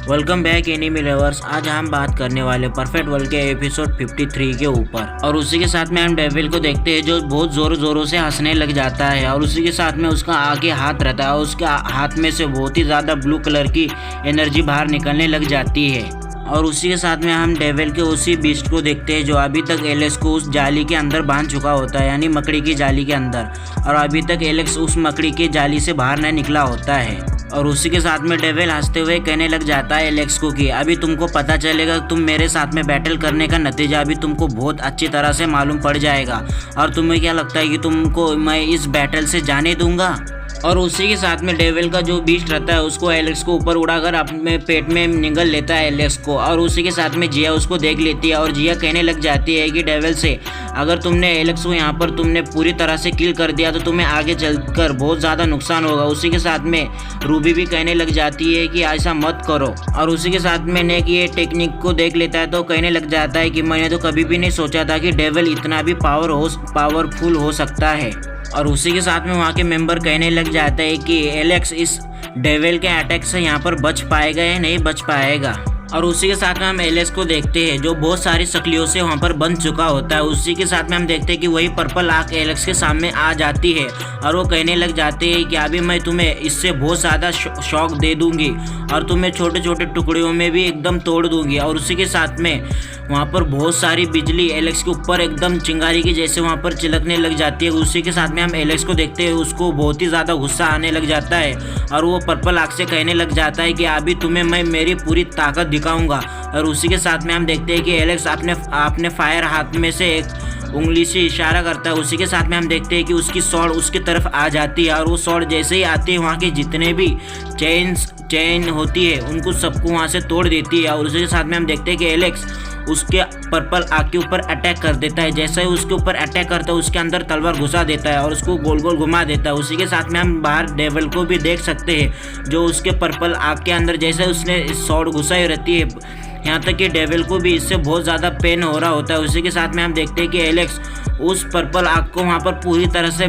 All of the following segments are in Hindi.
Welcome back enemy lovers. आज हम बात करने वाले परफेक्ट वर्ल्ड के एपिसोड 53 के ऊपर। और उसी के साथ में हम डेविल को देखते हैं जो बहुत जोरों से हंसने लग जाता है। और उसी के साथ में उसका आगे हाथ रहता है और उसके हाथ में से बहुत ही ज़्यादा ब्लू कलर की एनर्जी बाहर निकलने लग जाती है। और उसी के साथ में हम डेविल के उसी बीस्ट को देखते हैं जो अभी तक एलेक्स को उस जाली के अंदर बांध चुका होता है, यानी मकड़ी की जाली के अंदर। और अभी तक एलेक्स उस मकड़ी की जाली से बाहर नहीं निकला होता है। और उसी के साथ में डेविल हंसते हुए कहने लग जाता है एलेक्स को कि अभी तुमको पता चलेगा, तुम मेरे साथ में बैटल करने का नतीजा अभी तुमको बहुत अच्छी तरह से मालूम पड़ जाएगा। और तुम्हें क्या लगता है कि तुमको मैं इस बैटल से जाने दूंगा? और उसी के साथ में डेविल का जो बीस्ट रहता है उसको एलेक्स को ऊपर उड़ाकर अपने पेट में निगल लेता है एलेक्स को। और उसी के साथ में जिया उसको देख लेती है और जिया कहने लग जाती है कि डेविल से अगर तुमने एलेक्स को यहाँ पर तुमने पूरी तरह से किल कर दिया तो तुम्हें आगे चलकर बहुत ज़्यादा नुकसान होगा। उसी के साथ में रूबी भी कहने लग जाती है कि ऐसा मत करो। और उसी के साथ में नेक ये टेक्निक को देख लेता है तो कहने लग जाता है कि मैंने तो कभी भी नहीं सोचा था कि डेविल इतना भी पावरफुल हो सकता है। और उसी के साथ में वहाँ के मेंबर कहने लग जाते हैं कि एलेक्स इस डेविल के अटैक से यहाँ पर बच पाएगा या नहीं बच पाएगा। और उसी के साथ में हम एलेक्स को देखते हैं जो बहुत सारी शक्लियों से वहाँ पर बंध चुका होता है। उसी के साथ में हम देखते हैं कि वही पर्पल आँख एलेक्स के सामने आ जाती है और वो कहने लग जाते हैं कि अभी मैं तुम्हें इससे बहुत ज़्यादा शॉक दे दूंगी और तुम्हें छोटे छोटे टुकड़ियों में भी एकदम तोड़ दूंगी। और उसी के साथ में वहाँ पर बहुत सारी बिजली एलेक्स के ऊपर एकदम चिंगारी की जैसे वहाँ पर चिलकने लग जाती है। उसी के साथ में हम एलेक्स को देखते हैं, उसको बहुत ही ज़्यादा गुस्सा आने लग जाता है और वो पर्पल आँख से कहने लग जाता है कि अभी तुम्हें मैं मेरी पूरी ताकत दिखाऊंगा। और उसी के साथ में हम देखते हैं कि एलेक्स अपने फायर हाथ में से एक उंगली से इशारा करता है। उसी के साथ में हम देखते हैं कि उसकी सॉर्ड उसकी तरफ आ जाती है और वो सॉर्ड जैसे ही आती है वहाँ के जितने भी चेन होती है उनको सबको वहाँ से तोड़ देती है। और उसी के साथ में हम देखते हैं कि एलेक्स उसके पर्पल आग के ऊपर अटैक कर देता है। जैसे ही उसके ऊपर अटैक करता है उसके अंदर तलवार घुसा देता है और उसको गोल गोल घुमा देता है। उसी के साथ में हम बाहर डेविल को भी देख सकते हैं जो उसके पर्पल आग के अंदर जैसे उसने सॉर्ड घुसाई रहती है, यहाँ तक कि डेविल को भी इससे बहुत ज़्यादा पेन हो रहा होता है। उसी के साथ में हम देखते हैं कि एलेक्स उस पर्पल आग को वहाँ पर पूरी तरह से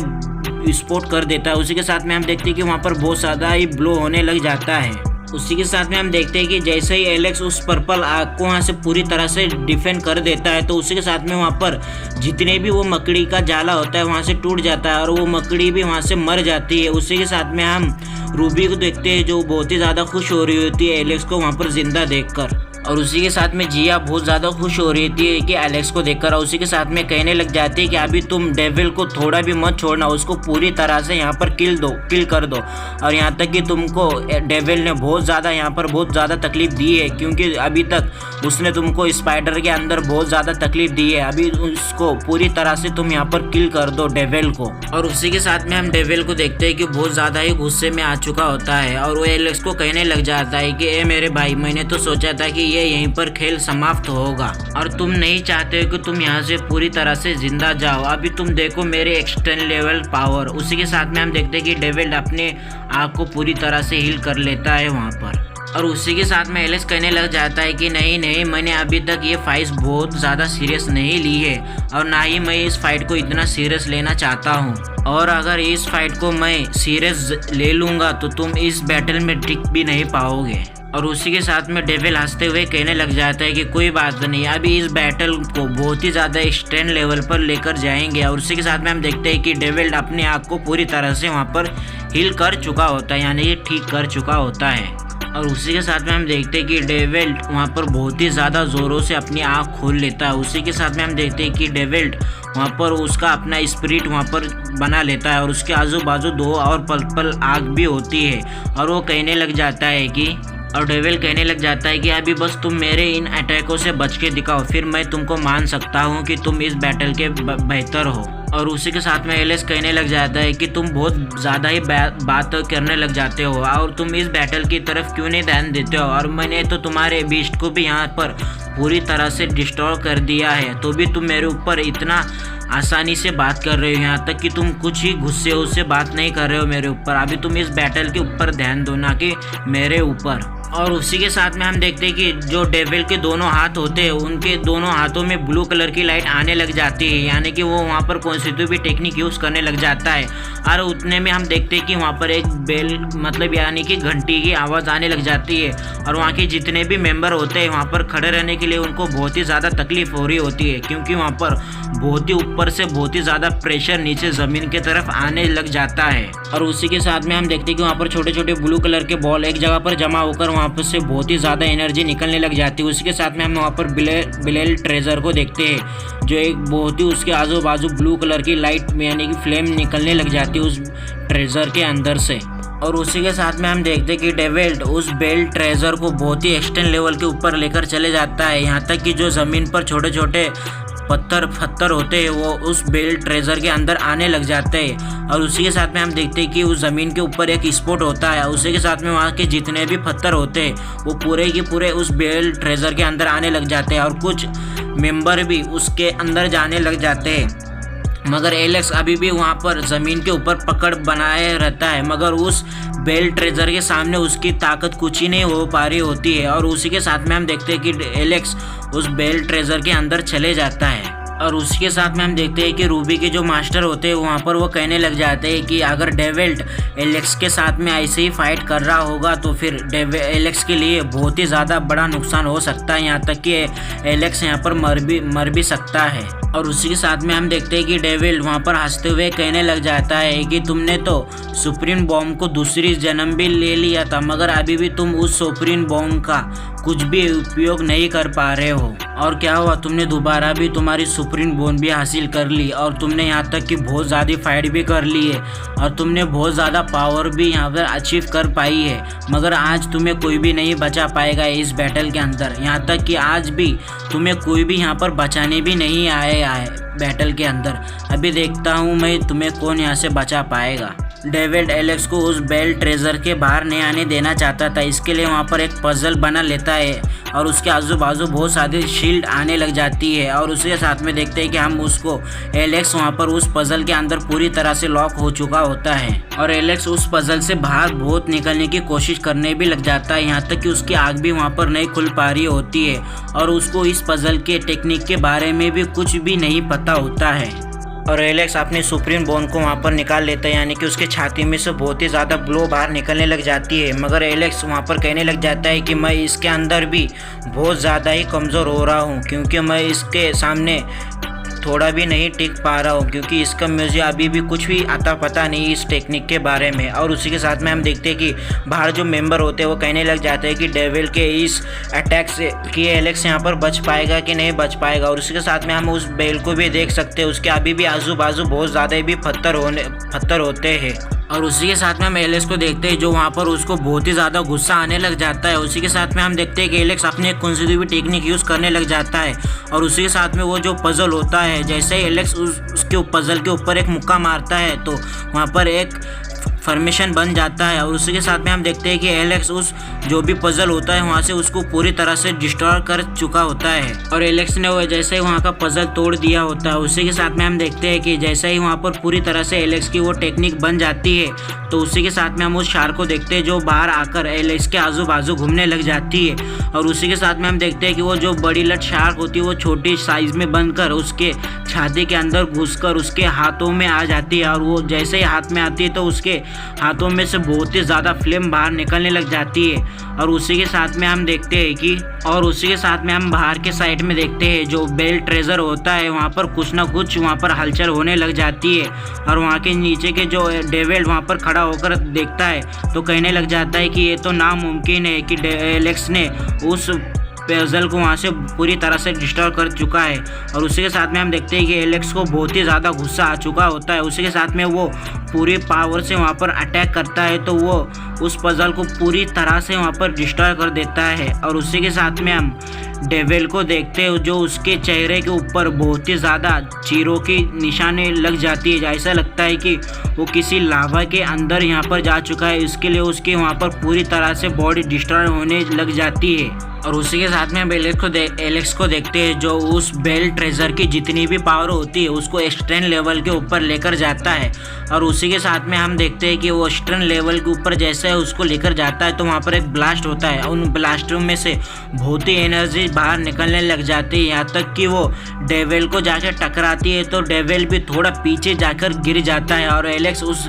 विस्फोट कर देता है। उसी के साथ में हम देखते हैं कि वहाँ पर बहुत ज़्यादा ही ब्लो होने लग जाता है। उसी के साथ में हम देखते हैं कि जैसे ही एलेक्स उस पर्पल आग को वहाँ से पूरी तरह से डिफेंड कर देता है तो उसी के साथ में वहाँ पर जितने भी वो मकड़ी का जाला होता है वहाँ से टूट जाता है और वो मकड़ी भी वहाँ से मर जाती है। उसी के साथ में हम रूबी को देखते हैं जो बहुत ही ज़्यादा खुश हो रही होती है एलेक्स को वहाँ पर जिंदा देखकर। और उसी के साथ में जिया बहुत ज़्यादा खुश हो रही थी कि एलेक्स को देखकर। और उसी के साथ में कहने लग जाती है कि अभी तुम डेविल को थोड़ा भी मत छोड़ना, उसको पूरी तरह से यहाँ पर किल कर दो। और यहाँ तक कि तुमको डेविल ने बहुत ज़्यादा तकलीफ दी है क्योंकि अभी तक उसने तुमको स्पाइडर के अंदर बहुत ज़्यादा तकलीफ दी है। अभी उसको पूरी तरह से तुम यहाँ पर किल कर दो डेविल को। और उसी के साथ में हम डेविल को देखते हैं कि बहुत ज़्यादा ही गुस्से में आ चुका होता है और वो एलेक्स को कहने लग जाता है कि ए मेरे भाई, मैंने तो सोचा था कि ये यहीं पर खेल समाप्त होगा और तुम नहीं चाहते हो कि तुम यहाँ से पूरी तरह से जिंदा जाओ। अभी तुम देखो मेरे एक्सटर्नल लेवल पावर। उसी के साथ में हम देखते हैं कि डेविल अपने आँख को पूरी तरह से हील कर लेता है वहाँ पर। और उसी के साथ में एलेक्स कहने लग जाता है कि नहीं, मैंने अभी तक ये फाइट बहुत ज़्यादा सीरियस नहीं ली है और ना ही मैं इस फाइट को इतना सीरियस लेना चाहता हूँ। और अगर इस फाइट को मैं सीरियस ले लूँगा तो तुम इस बैटल में टिक भी नहीं पाओगे। और उसी के साथ में डेविल हंसते हुए कहने लग जाता है कि कोई बात नहीं, अभी इस बैटल को बहुत ही ज़्यादा एक्सटेंड लेवल पर लेकर जाएंगे। और उसी के साथ में हम देखते हैं कि डेविल अपने आँख को पूरी तरह से वहाँ पर हील कर चुका होता है, यानी ये ठीक कर चुका होता है। और उसी के साथ में हम देखते हैं कि डेविल वहाँ पर बहुत ही ज़्यादा ज़ोरों से अपनी आँख खोल लेता है। उसी के साथ में हम देखते हैं कि डेविल वहाँ पर उसका अपना स्पिरिट वहाँ पर बना लेता है और उसके आजू बाजू 2 और पर्पल आग भी होती है। और वो कहने लग जाता है कि और डेविल कहने लग जाता है कि अभी बस तुम मेरे इन अटैकों से बच के दिखाओ, फिर मैं तुमको मान सकता हूँ कि तुम इस बैटल के बेहतर हो। और उसी के साथ में एलेक्स कहने लग जाता है कि तुम बहुत ज़्यादा ही बात करने लग जाते हो और तुम इस बैटल की तरफ क्यों नहीं ध्यान देते हो। और मैंने तो तुम्हारे बीस्ट को भी यहाँ पर पूरी तरह से डिस्ट्रॉय कर दिया है, तो भी तुम मेरे ऊपर इतना आसानी से बात कर रहे हो, यहाँ तक कि तुम कुछ ही गुस्से से बात नहीं कर रहे हो मेरे ऊपर। अभी तुम इस बैटल के ऊपर ध्यान दो, ना कि मेरे ऊपर। और उसी के साथ में हम देखते हैं कि जो डेविल के दोनों हाथ होते हैं उनके दोनों हाथों में ब्लू कलर की लाइट आने लग जाती है, यानी कि वो वहाँ पर कौन सी तो भी टेक्निक यूज़ करने लग जाता है। और उतने में हम देखते हैं कि वहाँ पर एक बेल मतलब यानी कि घंटी की आवाज़ आने लग जाती है और वहाँ के जितने भी मेंबर होते हैं वहाँ पर खड़े रहने के लिए उनको बहुत ही ज़्यादा तकलीफ हो रही होती है, क्योंकि वहाँ पर बहुत ही ऊपर से बहुत ही ज़्यादा प्रेशर नीचे ज़मीन की तरफ आने लग जाता है। और उसी के साथ में हम देखते हैं कि वहाँ पर छोटे छोटे ब्लू कलर के बॉल एक जगह पर जमा होकर वहाँ पर से बहुत ही ज़्यादा एनर्जी निकलने लग जाती है। उसी के साथ में हम वहाँ पर बिलेल ट्रेजर को देखते हैं जो एक बहुत ही उसके आजू बाजू ब्लू कलर की लाइट यानी कि फ्लेम निकलने लग जाती है उस ट्रेजर के अंदर से। और उसी के साथ में हम देखते हैं कि डेविल उस बेल ट्रेजर को बहुत ही एक्सटेंड लेवल के ऊपर लेकर चले जाता है, यहाँ तक कि जो ज़मीन पर छोटे छोटे पत्थर होते हैं वो उस बेल ट्रेजर के अंदर आने लग जाते हैं। और उसी के साथ में हम देखते हैं कि उस ज़मीन के ऊपर एक स्पॉट होता है, उसी के साथ में वहाँ के जितने भी पत्थर होते हैं वो पूरे के पूरे उस बेल ट्रेजर के अंदर आने लग जाते हैं और कुछ मेंबर भी उसके अंदर जाने लग जाते हैं। मगर एलेक्स अभी भी वहाँ पर ज़मीन के ऊपर पकड़ बनाए रहता है, मगर उस बेल ट्रेजर के सामने उसकी ताकत कुछ ही नहीं हो पा रही होती है। और उसी के साथ में हम देखते हैं कि एलेक्स उस बेल ट्रेजर के अंदर चले जाता है। और उसके साथ में हम देखते हैं कि रूबी के जो मास्टर होते हैं वहाँ पर वो कहने लग जाते हैं कि अगर डेविल एलेक्स के साथ में ऐसे ही फाइट कर रहा होगा तो फिर एलेक्स के लिए बहुत ही ज़्यादा बड़ा नुकसान हो सकता है, यहाँ तक कि एलेक्स यहाँ पर मर भी सकता है। और उसी के साथ में हम देखते हैं कि डेविल वहाँ पर हंसते हुए कहने लग जाता है कि तुमने तो सुप्रीम बॉम्ब को दूसरी जन्म भी ले लिया था, मगर अभी भी तुम उस सुप्रीम बॉम्ब का कुछ भी उपयोग नहीं कर पा रहे हो। और क्या हुआ, तुमने दोबारा भी तुम्हारी सुप्रीम बॉम्ब भी हासिल कर ली और तुमने यहाँ तक कि बहुत ज़्यादा फाइट भी कर ली है और तुमने बहुत ज़्यादा पावर भी यहाँ पर अचीव कर पाई है, मगर आज तुम्हें कोई भी नहीं बचा पाएगा इस बैटल के अंदर। यहाँ तक कि आज भी तुम्हें कोई भी यहाँ पर बचाने भी नहीं आया है बैटल के अंदर। अभी देखता हूँ मैं तुम्हें कौन यहाँ से बचा पाएगा। डेविड एलेक्स को उस बेल ट्रेजर के बाहर नहीं आने देना चाहता था, इसके लिए वहाँ पर एक पजल बना लेता है और उसके आजू बाजू बहुत सारी शील्ड आने लग जाती है। और उसके साथ में देखते हैं कि हम उसको एलेक्स वहाँ पर उस पजल के अंदर पूरी तरह से लॉक हो चुका होता है और एलेक्स उस पजल से बाहर बहुत निकलने की कोशिश करने भी लग जाता है, यहाँ तक कि उसकी आँख भी वहाँ पर नहीं खुल पा रही होती है और उसको इस पजल के टेक्निक के बारे में भी कुछ भी नहीं पता होता है। और एलेक्स अपने सुप्रीम बोन को वहाँ पर निकाल लेता है, यानी कि उसके छाती में से बहुत ही ज़्यादा ब्लो बाहर निकलने लग जाती है। मगर एलेक्स वहाँ पर कहने लग जाता है कि मैं इसके अंदर भी बहुत ज़्यादा ही कमज़ोर हो रहा हूँ, क्योंकि मैं इसके सामने थोड़ा भी नहीं टिक पा रहा हूँ, क्योंकि इसका मुझे अभी भी कुछ भी आता पता नहीं इस टेक्निक के बारे में। और उसी के साथ में हम देखते हैं कि बाहर जो मेंबर होते हैं वो कहने लग जाते हैं कि डेविल के इस अटैक से कि एलेक्स यहाँ पर बच पाएगा कि नहीं बच पाएगा। और उसी के साथ में हम उस बेल को भी देख सकते हैं, उसके अभी भी आजू बाजू बहुत ज़्यादा भी पत्थर होते हैं। और उसी के साथ में हम एलेक्स को देखते हैं जो वहाँ पर उसको बहुत ही ज़्यादा गुस्सा आने लग जाता है। उसी के साथ में हम देखते हैं कि एलेक्स अपने कौन सी भी टेक्निक यूज़ करने लग जाता है और उसी के साथ में वो जो पजल होता है, जैसे ही एलेक्स उसके पजल के ऊपर एक मुक्का मारता है तो वहाँ पर एक फॉर्मेशन बन जाता है। और उसी के साथ में हम देखते हैं कि एलेक्स उस जो भी पजल होता है वहाँ से उसको पूरी तरह से डिस्ट्रॉय कर चुका होता है और एलेक्स ने वो जैसे ही वहाँ का पजल तोड़ दिया होता है। उसी के साथ में हम देखते हैं कि जैसे ही वहाँ पर पूरी तरह से एलेक्स की वो टेक्निक बन जाती है तो उसी के साथ में हम उस शार्क को देखते हैं जो बाहर आकर एलेक्स के आजू बाजू घूमने लग जाती है। और उसी के साथ में हम देखते हैं कि वो जो बड़ी लट शार्क होती है वो छोटी साइज में बनकर उसके छाती के अंदर घुसकर उसके हाथों में आ जाती है और वो जैसे ही हाथ में आती है तो उसके हाथों में से बहुत ही ज़्यादा फ्लेम बाहर निकलने लग जाती है। और उसी के साथ में हम देखते हैं कि हम बाहर के साइड में देखते हैं जो बेल ट्रेजर होता है वहाँ पर कुछ ना कुछ वहाँ पर हलचल होने लग जाती है और वहाँ के नीचे के जो डेविल वहाँ पर खड़ा होकर देखता है तो कहने लग जाता है कि ये तो नामुमकिन है कि एलेक्स ने उस पजल को वहाँ से पूरी तरह से डिस्ट्रॉय कर चुका है। और उसी के साथ में हम देखते हैं कि एलेक्स को बहुत ही ज़्यादा गुस्सा आ चुका होता है। उसी के साथ में वो पूरी पावर से वहाँ पर अटैक करता है तो वो उस पजल को पूरी तरह से वहाँ पर डिस्ट्रॉय कर देता है। और उसी के साथ में हम डेविल को देखते हैं जो उसके चेहरे के ऊपर बहुत ही ज़्यादा चीरों की निशानी लग जाती है, ऐसा लगता है कि वो किसी लावा के अंदर यहाँ पर जा चुका है। इसके लिए उसकी वहाँ पर पूरी तरह से बॉडी डिस्ट्रॉय होने लग जाती है। और उसी के साथ में हम एलेक्स को देखते हैं जो उस बेल ट्रेजर की जितनी भी पावर होती है उसको एक्सट्रेन लेवल के ऊपर लेकर जाता है। और उसी के साथ में हम देखते हैं कि वो एक्सट्रेन लेवल के ऊपर जैसे उसको लेकर जाता है तो वहाँ पर एक ब्लास्ट होता है। उन ब्लास्टों में से बहुत ही एनर्जी बाहर निकलने लग जाती है, यहाँ तक कि वो डेविल को जाकर टकराती है तो डेविल भी थोड़ा पीछे जाकर गिर जाता है और एलेक्स उस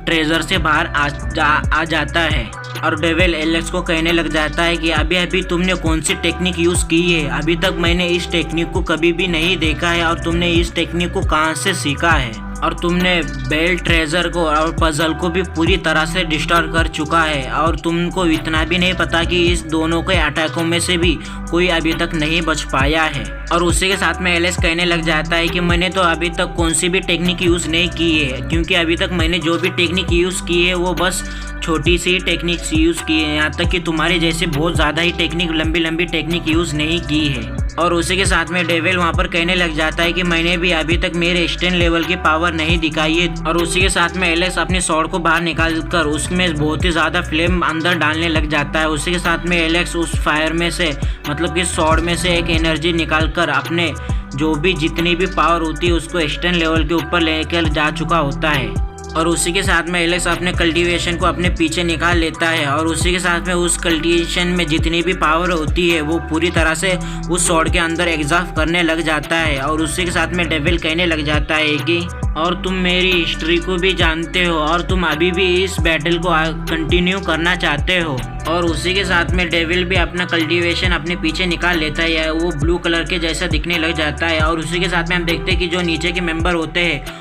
ट्रेजर से बाहर आ जाता है। और डेविल एलेक्स को कहने लग जाता है कि अभी तुमने कौन सी टेक्निक यूज़ की है, अभी तक मैंने इस टेक्निक को कभी भी नहीं देखा है और तुमने इस टेक्निक को कहाँ से सीखा है, और तुमने बेल ट्रेजर को और पजल को भी पूरी तरह से डिस्ट्रॉय कर चुका है और तुमको इतना भी नहीं पता कि इस दोनों के अटैकों में से भी कोई अभी तक नहीं बच पाया है। और उसी के साथ में एलेक्स कहने लग जाता है कि मैंने तो अभी तक कौन सी भी टेक्निक यूज़ नहीं की है, क्योंकि अभी तक मैंने जो भी टेक्निक यूज़ की है वो बस छोटी सी टेक्निक्स यूज़ की है, यहाँ तक कि तुम्हारे जैसे बहुत ज़्यादा ही टेक्निक लंबी लंबी यूज़ नहीं की है। और उसी के साथ में डेविल वहाँ पर कहने लग जाता है कि मैंने भी अभी तक मेरे एक्सटेंड लेवल की पावर नहीं दिखाई है। और उसी के साथ में एलेक्स अपने स्वॉर्ड को बाहर निकाल कर उसमें बहुत ही ज़्यादा फ्लेम अंदर डालने लग जाता है। उसी के साथ में एलेक्स उस फायर में से मतलब कि स्वॉर्ड में से एक एनर्जी निकाल कर अपने जो भी जितनी भी पावर होती है उसको एक्सटेंड लेवल के ऊपर लेकर जा चुका होता है। और उसी के साथ में एलेक्स अपने कल्टीवेशन को अपने पीछे निकाल लेता है और उसी के साथ में उस कल्टीवेशन में जितनी भी पावर होती है वो पूरी तरह से उस स्वॉर्ड के अंदर एग्जॉस्ट करने लग जाता है। और उसी के साथ में डेविल कहने लग जाता है कि और तुम मेरी हिस्ट्री को भी जानते हो और तुम अभी भी इस बैटल को कंटिन्यू करना चाहते हो। और उसी के साथ में डेविल भी अपना कल्टीवेशन अपने पीछे निकाल लेता है, वो ब्लू कलर के जैसा दिखने लग जाता है। और उसी के साथ में हम देखते हैं कि जो नीचे के मेंबर होते हैं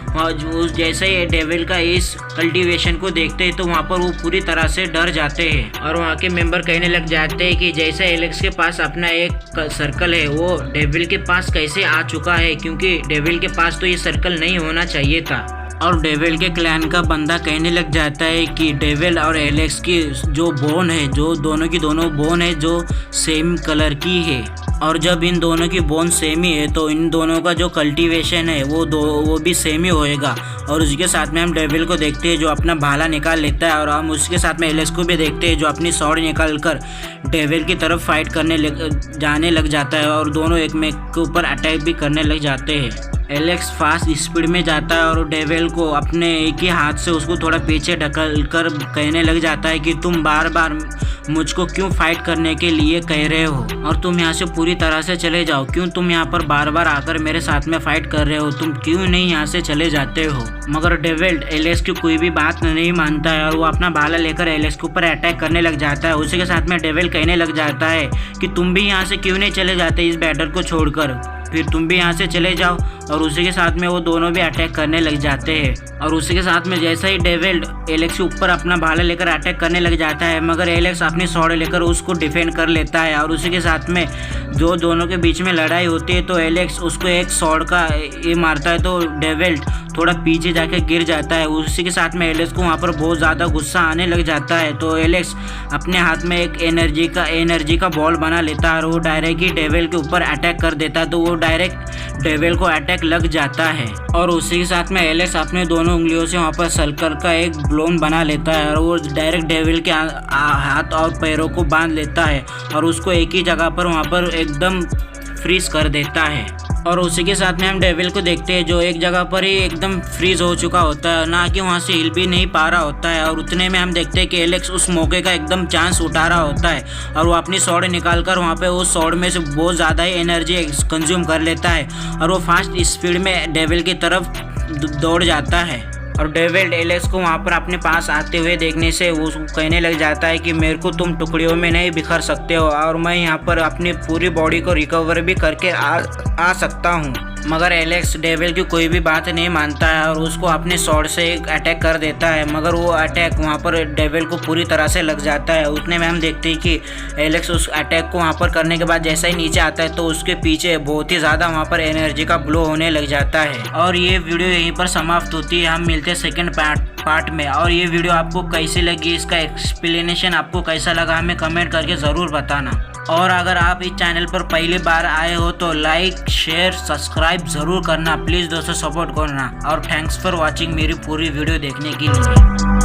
जैसे ही डेविल का इस कल्टीवेशन को देखते हैं तो वहाँ पर वो पूरी तरह से डर जाते हैं और वहाँ के मेंबर कहने लग जाते हैं कि जैसे एलेक्स के पास अपना एक सर्कल है वो डेविल के पास कैसे आ चुका है, क्योंकि डेविल के पास तो ये सर्कल नहीं होना चाहिए था। और डेविल के क्लैन का बंदा कहने लग जाता है कि डेविल और एलेक्स की जो बोन है, जो दोनों की दोनों बोन है जो सेम कलर की है, और जब इन दोनों की बोन सेम ही है तो इन दोनों का जो कल्टीवेशन है वो भी सेम ही होएगा। और उसके साथ में हम डेविल को देखते हैं जो अपना भाला निकाल लेता है और हम उसके साथ में एलेक्स को भी देखते हैं जो अपनी स्वॉर्ड निकाल कर डेविल की तरफ फाइट करने जाने लग जाता है और दोनों एक में के ऊपर अटैक भी करने लग जाते हैं। एलेक्स फास्ट स्पीड में जाता है और डेविल को अपने एक ही हाथ से उसको थोड़ा पीछे ढकल कर कहने लग जाता है कि तुम बार बार मुझको क्यों फाइट करने के लिए कह रहे हो और तुम यहाँ से पूरी तरह से चले जाओ, क्यों तुम यहाँ पर बार बार आकर मेरे साथ में फाइट कर रहे हो, तुम क्यों नहीं यहाँ से चले जाते हो। मगर डेविल एलेक्स की कोई भी बात नहीं मानता है और वो अपना भाला लेकर एलेक्स के ऊपर अटैक करने लग जाता है। उसी के साथ में डेविल कहने लग जाता है कि तुम भी यहाँ से क्यों नहीं चले जाते इस बैटल को छोड़कर, फिर तुम भी यहाँ से चले जाओ। और उसी के साथ में वो दोनों भी अटैक करने लग जाते हैं। और उसी के साथ में जैसा ही डेविल एलेक्स के ऊपर अपना भाला लेकर अटैक करने लग जाता है मगर एलेक्स अपनी स्वॉर्ड लेकर उसको डिफेंड कर लेता है। और उसी के साथ में जो दोनों के बीच में लड़ाई होती है तो एलेक्स उसको एक स्वॉर्ड का ये मारता है तो डेविल थोड़ा पीछे जाके गिर जाता है। उसी के साथ में एलेक्स को वहाँ पर बहुत ज़्यादा गुस्सा आने लग जाता है तो एलेक्स अपने हाथ में एक एनर्जी का बॉल बना लेता है और वो डायरेक्ट ही डेविल के ऊपर अटैक कर देता है तो वो डायरेक्ट डेविल को अटैक लग जाता है। और उसी के साथ में एलेक्स अपने दोनों उंगलियों से वहाँ पर सर्कल का एक ब्लोन बना लेता है और वो डायरेक्ट डेविल के हाथ और पैरों को बांध लेता है और उसको एक ही जगह पर वहाँ पर एकदम फ्रीज कर देता है। और उसी के साथ में हम डेविल को देखते हैं जो एक जगह पर ही एकदम फ्रीज हो चुका होता है, ना कि वहाँ से हिल भी नहीं पा रहा होता है। और उतने में हम देखते हैं कि एलेक्स उस मौके का एकदम चांस उठा रहा होता है और वो अपनी स्वॉर्ड निकाल कर वहाँ पे उस स्वॉर्ड में से बहुत ज़्यादा ही एनर्जी कंज्यूम कर लेता है और वो फास्ट स्पीड में डेविल की तरफ दौड़ जाता है। और डेविल एलेक्स को वहाँ पर अपने पास आते हुए देखने से वो कहने लग जाता है कि मेरे को तुम टुकड़ियों में नहीं बिखर सकते हो और मैं यहाँ पर अपनी पूरी बॉडी को रिकवर भी करके आ सकता हूँ। मगर एलेक्स डेविल की कोई भी बात नहीं मानता है और उसको अपने स्वॉर्ड से अटैक कर देता है मगर वो अटैक वहाँ पर डेविल को पूरी तरह से लग जाता है। उतने में हम देखते हैं कि एलेक्स उस अटैक को वहाँ पर करने के बाद जैसा ही नीचे आता है तो उसके पीछे बहुत ही ज़्यादा वहाँ पर एनर्जी का ब्लो होने लग जाता है। और ये वीडियो यहीं पर समाप्त होती है, हम मिलते हैं सेकेंड पार्ट में। और ये वीडियो आपको कैसी लगी, इसका एक्सप्लेनेशन आपको कैसा लगा हमें कमेंट करके ज़रूर बताना। और अगर आप इस चैनल पर पहली बार आए हो तो लाइक शेयर सब्सक्राइब ज़रूर करना, प्लीज़ दोस्तों सपोर्ट करना। और थैंक्स फॉर वॉचिंग मेरी पूरी वीडियो देखने के लिए।